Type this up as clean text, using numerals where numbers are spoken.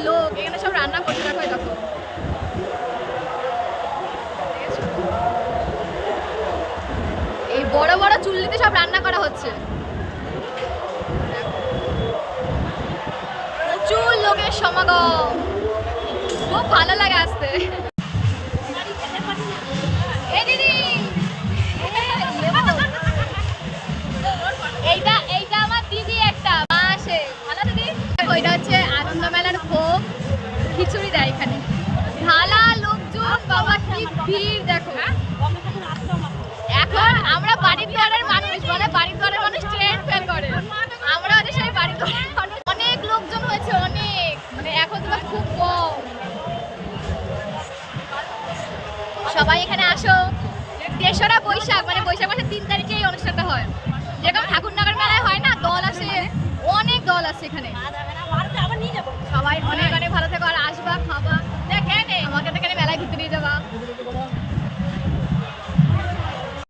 লোক এখানে সব রান্না করতে দেখো। দেখো এই বড় বড় চুল্লিতে সব রান্না করা হচ্ছে। প্রচুর লোকের সমাগম, খুব ভালো লাগে আসতে। এইটা আমার দিদি একটা মা আসে। ভালো দিদি। ওইটা হচ্ছে আনন্দ মেলার ভোগ, খিচুড়ি দেয় এখানে। ঢালা লোকজন, বাবা কি ভিড় দেখো। এখন আমরা বাড়ির দুয়ারের মানুষ, বলে বাড়ির দুয়ারের মানুষ ট্রেন ফেল করে, আমরা হচ্ছে সেই বাড়ির দুয়ারের মানুষ। অনেক লোকজন হয়েছে, অনেক, মানে এখন তো খুব কম। সবাই এখানে আসো। তেসরা বৈশাখ মানে বৈশাখ মাসের 3 তারিখে এই অনুষ্ঠানটা হয়। যেরকম ঠাকুরনগর মেলায় হয় না, দল আসে, অনেক দল আছে এখানে, সবাই অনেক